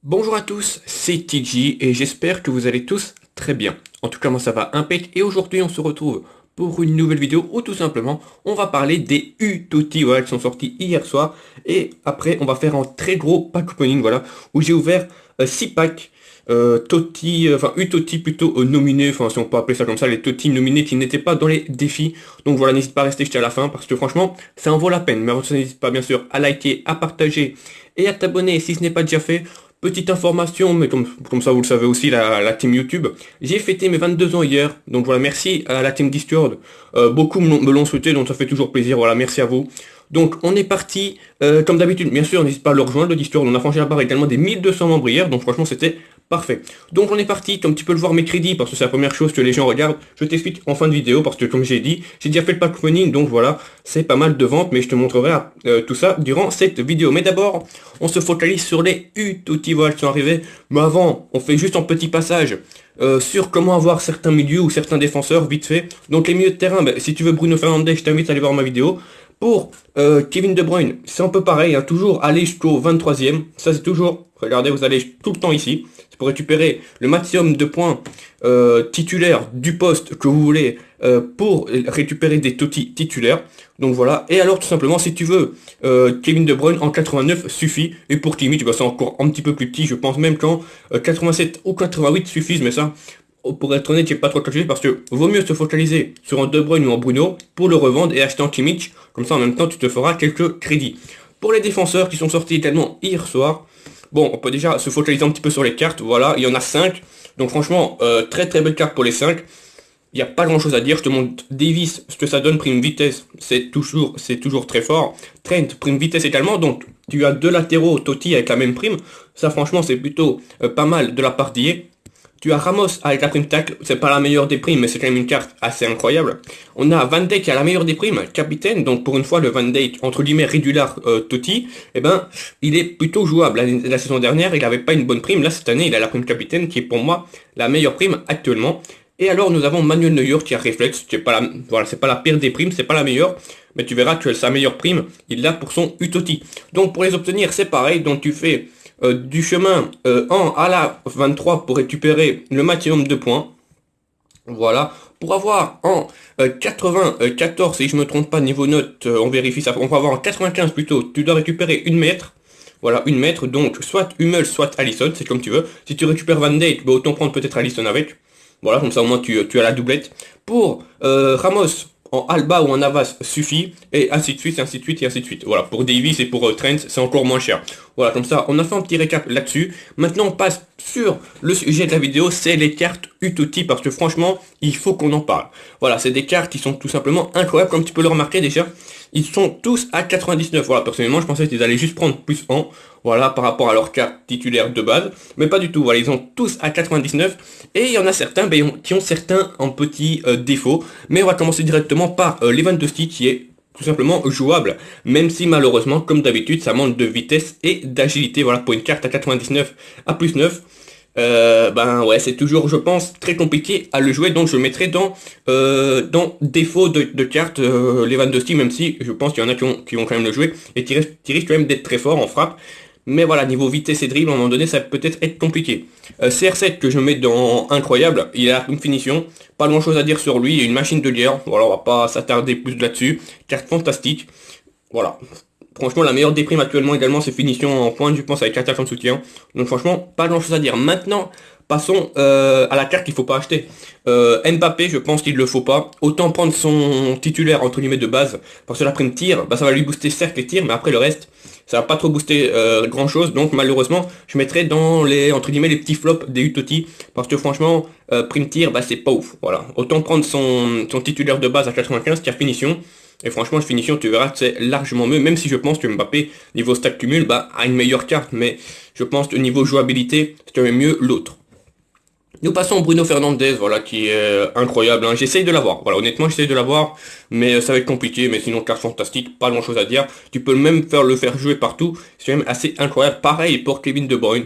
Bonjour à tous, c'est TG et j'espère que vous allez tous très bien. En tout cas, moi ça va impec et aujourd'hui on se retrouve pour une nouvelle vidéo où tout simplement on va parler des U-Toti, voilà, qui sont sortis hier soir. Et après on va faire un très gros pack opening, voilà, où j'ai ouvert 6 packs Toti, enfin U-Toti plutôt nominés, enfin si on peut appeler ça comme ça, les Toti nominés qui n'étaient pas dans les défis. Donc voilà, n'hésite pas à rester jusqu'à la fin parce que franchement ça en vaut la peine. Mais avant ça, n'hésite pas bien sûr à liker, à partager et à t'abonner si ce n'est pas déjà fait. Petite information, mais comme ça vous le savez aussi, la team YouTube, j'ai fêté mes 22 ans hier, donc voilà, merci à la team Discord, beaucoup me l'ont souhaité, donc ça fait toujours plaisir, voilà, merci à vous. Donc on est parti, comme d'habitude, bien sûr, n'hésite pas à le rejoindre, le Discord, on a franchi la barre également des 1200 membres hier, donc franchement c'était parfait. Donc on est parti, comme tu peux le voir mes crédits, parce que c'est la première chose que les gens regardent, je t'explique en fin de vidéo, parce que comme j'ai dit, j'ai déjà fait le pack opening, donc voilà, c'est pas mal de ventes, mais je te montrerai tout ça durant cette vidéo. Mais d'abord, on se focalise sur les U-Toti, voilà, qui sont arrivés, mais avant, on fait juste un petit passage sur comment avoir certains milieux ou certains défenseurs, vite fait. Donc les milieux de terrain, ben, si tu veux Bruno Fernandes, je t'invite à aller voir ma vidéo. Pour Kevin De Bruyne, c'est un peu pareil, hein, toujours aller jusqu'au 23e. Ça c'est toujours, regardez, vous allez tout le temps ici. C'est pour récupérer le maximum de points titulaires du poste que vous voulez pour récupérer des Toti titulaires. Donc voilà, et alors tout simplement si tu veux Kevin De Bruyne en 89 suffit. Et pour Kimmich, bah, c'est encore un petit peu plus petit, je pense même qu'en 87 ou 88 suffisent, mais ça... Pour être honnête, j'ai pas trop calculé parce que vaut mieux se focaliser sur un De Bruyne ou un Bruno pour le revendre et acheter en Kimmich. Comme ça, en même temps, tu te feras quelques crédits. Pour les défenseurs qui sont sortis également hier soir, bon, on peut déjà se focaliser un petit peu sur les cartes. Voilà, il y en a 5. Donc franchement, très très belle carte pour les 5. Il n'y a pas grand chose à dire. Je te montre Davis, ce que ça donne, prime vitesse. C'est toujours très fort. Trent, prime vitesse également. Donc tu as deux latéraux Totti avec la même prime. Ça franchement, c'est plutôt pas mal de la part d'hier. Tu as Ramos avec la prime tacle, c'est pas la meilleure des primes, mais c'est quand même une carte assez incroyable. On a Van Dijk qui a la meilleure des primes, capitaine, donc pour une fois le Van Dijk, entre guillemets, régulier Totti, eh ben, il est plutôt jouable. La saison dernière, il avait pas une bonne prime, là cette année, il a la prime capitaine qui est pour moi la meilleure prime actuellement. Et alors nous avons Manuel Neuer qui a réflexe, qui est pas la, voilà, c'est pas la pire des primes, c'est pas la meilleure, mais tu verras que sa meilleure prime, il l'a pour son Utoti. Donc pour les obtenir, c'est pareil, donc tu fais du chemin en à la 23 pour récupérer le maximum de points. Voilà. Pour avoir en 94, si je me trompe pas, niveau note, on vérifie ça, on va avoir en 95 plutôt, tu dois récupérer une mètre. Voilà, une mètre, donc soit Hummel, soit Alisson, c'est comme tu veux. Si tu récupères Van Dijk, bah, autant prendre peut-être Alisson avec. Voilà, comme ça au moins tu as la doublette. Pour Ramos, en Alba ou en Navas suffit, et ainsi de suite, et ainsi de suite, et ainsi de suite. Voilà, pour Davis et pour Trent, c'est encore moins cher. Voilà, comme ça, on a fait un petit récap là-dessus. Maintenant, on passe sur le sujet de la vidéo, c'est les cartes U-Toti, parce que franchement, il faut qu'on en parle. Voilà, c'est des cartes qui sont tout simplement incroyables, comme tu peux le remarquer déjà. Ils sont tous à 99. Voilà, personnellement, je pensais qu'ils allaient juste prendre plus 1. Voilà, par rapport à leur carte titulaire de base. Mais pas du tout. Voilà, ils ont tous à 99. Et il y en a certains qui ont certains en petits défauts. Mais on va commencer directement par Lewandowski qui est tout simplement jouable. Même si malheureusement, comme d'habitude, ça manque de vitesse et d'agilité. Voilà, pour une carte à 99 à plus 9. Ben ouais, c'est toujours, je pense, très compliqué à le jouer, donc je le mettrai dans défaut de carte Lewandowski, même si je pense qu'il y en a qui vont quand même le jouer, et qui risquent quand même d'être très fort en frappe. Mais voilà, niveau vitesse et dribble, à un moment donné, ça peut peut-être être compliqué. CR7 que je mets dans incroyable, il a une finition, pas grand chose à dire sur lui, il est une machine de guerre, voilà, on va pas s'attarder plus là-dessus. Carte fantastique, voilà. Franchement, la meilleure des primes actuellement également, c'est finition en pointe, je pense, avec attaque en soutien. Donc franchement, pas grand chose à dire. Maintenant, passons à la carte qu'il faut pas acheter. Mbappé, je pense qu'il le faut pas. Autant prendre son titulaire, entre guillemets, de base, parce que la prime tir, bah, ça va lui booster certes les tirs, mais après le reste, ça va pas trop booster grand chose. Donc malheureusement, je mettrai dans les, entre guillemets, les petits flops des Utoti, parce que franchement, prime tir, bah c'est pas ouf. Voilà. Autant prendre son titulaire de base à 95, qui a finition. Et franchement, finition, tu verras que c'est largement mieux, même si je pense que Mbappé, niveau stack cumul, bah, a une meilleure carte, mais je pense que niveau jouabilité, c'est quand même mieux l'autre. Nous passons au Bruno Fernandes, voilà, qui est incroyable, hein. J'essaye de l'avoir, voilà, honnêtement, j'essaye de l'avoir, mais ça va être compliqué, mais sinon, carte fantastique, pas grand chose à dire. Tu peux même le faire jouer partout, c'est quand même assez incroyable. Pareil pour Kevin De Bruyne.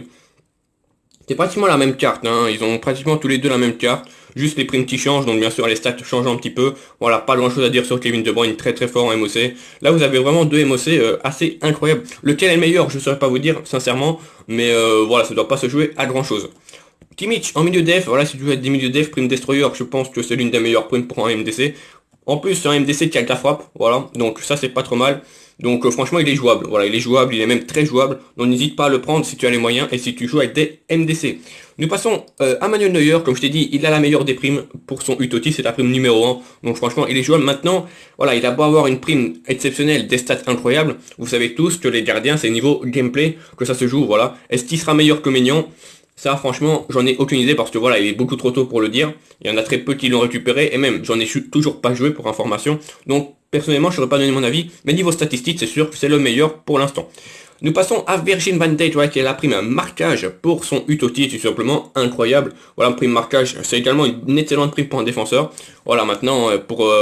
C'est pratiquement la même carte, hein. Ils ont pratiquement tous les deux la même carte, juste les primes qui changent, donc bien sûr les stats changent un petit peu. Voilà, pas grand chose à dire sur Kevin De Bruyne, très très fort en MOC. Là vous avez vraiment deux MOC assez incroyables. Lequel est le meilleur, je ne saurais pas vous dire sincèrement, mais voilà, ça doit pas se jouer à grand chose. Kimmich en milieu def, voilà, si tu veux être des milieux def, prime destroyer, je pense que c'est l'une des meilleures primes pour un MDC. En plus, c'est un MDC qui a de la frappe, voilà, donc ça c'est pas trop mal. Donc franchement, il est jouable, voilà, il est jouable, il est même très jouable. Donc n'hésite pas à le prendre si tu as les moyens et si tu joues avec des MDC. Nous passons à Manuel Neuer, comme je t'ai dit, il a la meilleure des primes pour son Utoti, c'est la prime numéro 1. Donc franchement, il est jouable maintenant. Voilà, il a beau avoir une prime exceptionnelle, des stats incroyables. Vous savez tous que les gardiens, c'est niveau gameplay que ça se joue, voilà. Est-ce qu'il sera meilleur que Maignan? Ça, franchement, j'en ai aucune idée parce que voilà, il est beaucoup trop tôt pour le dire. Il y en a très peu qui l'ont récupéré et même, j'en ai toujours pas joué pour information. Donc, personnellement, je ne saurais pas donner mon avis. Mais niveau statistique, c'est sûr que c'est le meilleur pour l'instant. Nous passons à Virgil van Dijk, voilà, qui a la prime marquage pour son Utoti, tout simplement incroyable. Voilà, prime marquage, c'est également une excellente prime pour un défenseur. Voilà, maintenant, pour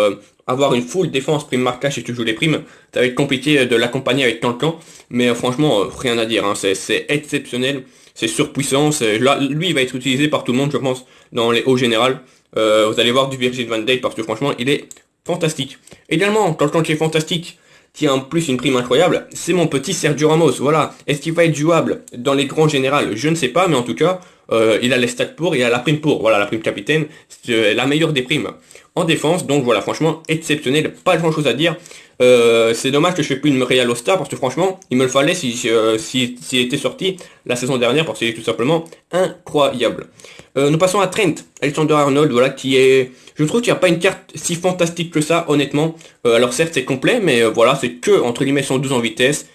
avoir une full défense prime marquage si tu joues les primes, ça va être compliqué de l'accompagner avec Cancan. Mais franchement, rien à dire, hein, c'est exceptionnel. C'est surpuissant, là, lui il va être utilisé par tout le monde je pense dans les hauts générales. Vous allez voir du Virgil van Dijk parce que franchement il est fantastique. Également, quelqu'un qui est fantastique, qui a en plus une prime incroyable, c'est mon petit Sergio Ramos. Voilà, est-ce qu'il va être jouable dans les grands générales? Je ne sais pas, mais en tout cas, il a les stats pour, il a la prime pour. Voilà, la prime capitaine, c'est la meilleure des primes en défense. Donc voilà, franchement, exceptionnel, pas grand chose à dire. C'est dommage que je fais plus une Real All-Star parce que franchement, il me le fallait s'il était sorti la saison dernière parce qu'il est tout simplement incroyable. Nous passons à Trent Alexander-Arnold, voilà, qui est... Je trouve qu'il n'y a pas une carte si fantastique que ça, honnêtement. Alors certes, c'est complet, mais voilà, c'est que, entre guillemets, 112 en vitesse,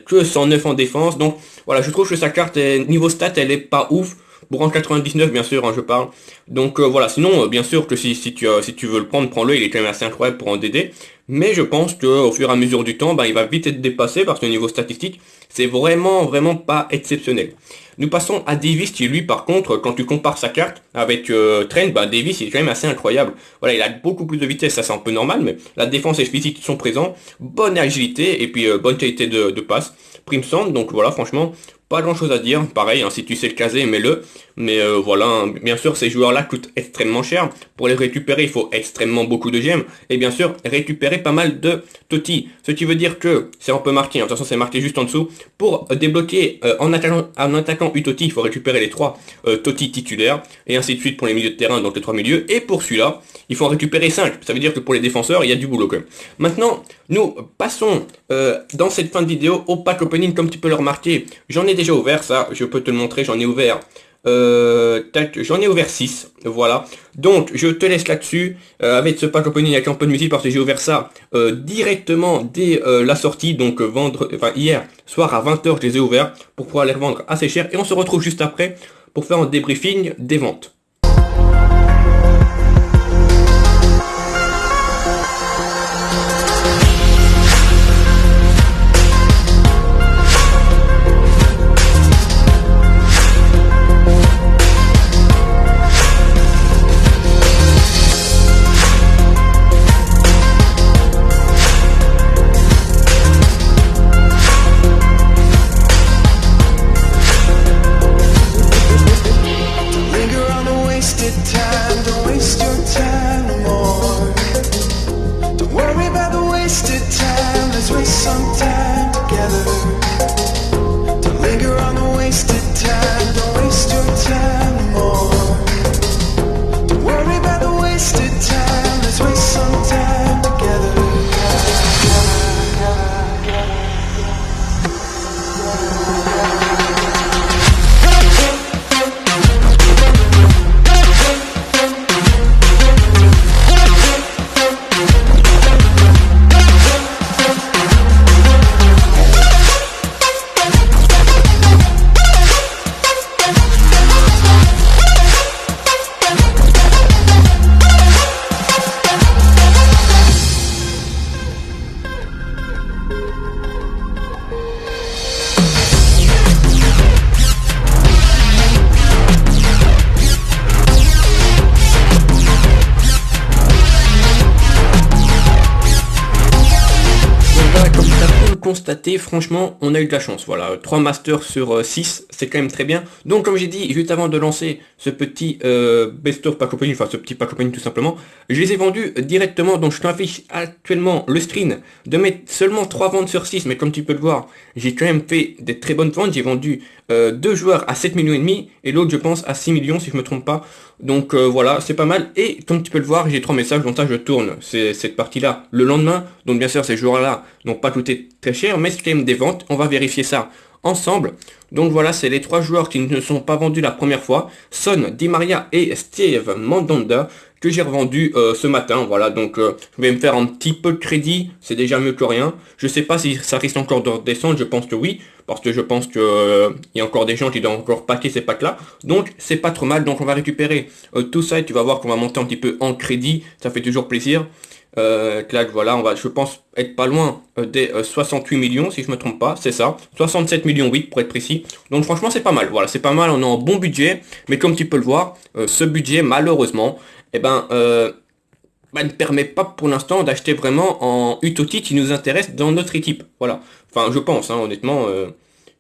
que 109 en défense. Donc voilà, je trouve que sa carte, niveau stat, elle est pas ouf. Pour en 99 bien sûr, hein, je parle. Donc voilà, sinon bien sûr que si tu veux le prendre, prends-le, il est quand même assez incroyable pour en DD. Mais je pense qu'au fur et à mesure du temps, il va vite être dépassé parce que niveau statistique, c'est vraiment pas exceptionnel. Nous passons à Davis qui lui par contre, quand tu compares sa carte avec Trent, Davis il est quand même assez incroyable. Voilà, il a beaucoup plus de vitesse, ça c'est un peu normal, mais la défense et le physique sont présents, bonne agilité et puis bonne qualité de passe, prime centre, donc voilà franchement, pas grand chose à dire, pareil, hein, si tu sais le caser, mets-le. Mais voilà, hein, bien sûr ces joueurs-là coûtent extrêmement cher. Pour les récupérer, il faut extrêmement beaucoup de gemmes. Et bien sûr, récupérer pas mal de Totti. Ce qui veut dire que, c'est un peu marqué, hein, de toute façon c'est marqué juste en dessous, pour débloquer en attaquant Totti, il faut récupérer les 3 Totti titulaires. Et ainsi de suite pour les milieux de terrain, donc les 3 milieux. Et pour celui-là, il faut en récupérer 5. Ça veut dire que pour les défenseurs, il y a du boulot quand même. Maintenant, nous passons dans cette fin de vidéo au pack opening, comme tu peux le remarquer. J'en ai déjà ouvert, ça, je peux te le montrer, j'en ai ouvert. J'en ai ouvert 6, voilà. Donc, je te laisse là-dessus, avec ce pack opening avec un peu de musique, parce que j'ai ouvert ça directement dès la sortie, donc hier soir à 20h, je les ai ouverts, pour pouvoir les revendre assez cher. Et on se retrouve juste après, pour faire un débriefing des ventes. Linger on the constater, franchement, on a eu de la chance. Voilà, 3 masters sur 6, c'est quand même très bien. Donc comme j'ai dit, juste avant de lancer ce petit best of pack opening, enfin ce petit pack opening tout simplement, je les ai vendus directement. Donc je t'affiche actuellement le screen de mettre seulement 3 ventes sur 6, mais comme tu peux le voir, j'ai quand même fait des très bonnes ventes. J'ai vendu 2 joueurs à 7 millions et demi et l'autre je pense à 6 millions si je me trompe pas. Donc voilà, c'est pas mal. Et comme tu peux le voir, j'ai 3 messages, donc ça je tourne cette partie-là le lendemain. Donc bien sûr ces joueurs-là n'ont pas coûté très cher, mais c'est quand même des ventes. On va vérifier ça ensemble. Donc voilà, c'est les 3 joueurs qui ne sont pas vendus la première fois. Son, Di Maria et Steve Mandanda que j'ai revendu ce matin. Voilà, donc je vais me faire un petit peu de crédit. C'est déjà mieux que rien. Je sais pas si ça risque encore de redescendre. Je pense que oui. Parce que je pense que il y a encore des gens qui doivent encore paquer ces packs-là. Donc c'est pas trop mal. Donc on va récupérer tout ça et tu vas voir qu'on va monter un petit peu en crédit. Ça fait toujours plaisir. Clac, voilà, on va, je pense, être pas loin des 68 millions, si je me trompe pas, c'est ça. 67 millions 8 pour être précis. Donc franchement, c'est pas mal. Voilà, c'est pas mal, on a un bon budget. Mais comme tu peux le voir, ce budget, malheureusement, ne permet pas pour l'instant d'acheter vraiment en Utoti qui nous intéresse dans notre équipe. Voilà. Enfin, je pense, hein, honnêtement.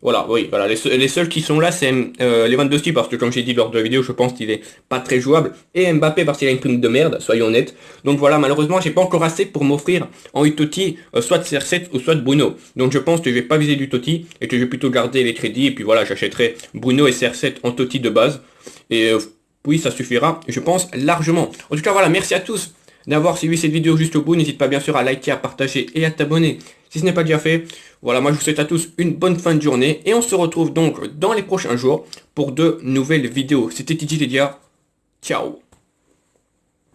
Voilà, oui, voilà. Les seuls qui sont là, c'est Lewandowski, parce que comme j'ai dit lors de la vidéo, je pense qu'il est pas très jouable. Et Mbappé, parce qu'il a une prime de merde, soyons honnêtes. Donc voilà, malheureusement, j'ai pas encore assez pour m'offrir en Utoti, soit CR7 ou soit Bruno. Donc je pense que je vais pas viser du Toti, et que je vais plutôt garder les crédits, et puis voilà, j'achèterai Bruno et CR7 en Toti de base. Et oui, ça suffira, je pense, largement. En tout cas, voilà, merci à tous d'avoir suivi cette vidéo jusqu'au bout. N'hésite pas bien sûr à liker, à partager et à t'abonner si ce n'est pas déjà fait. Voilà, moi je vous souhaite à tous une bonne fin de journée et on se retrouve donc dans les prochains jours pour de nouvelles vidéos. C'était TJ Lydia, ciao.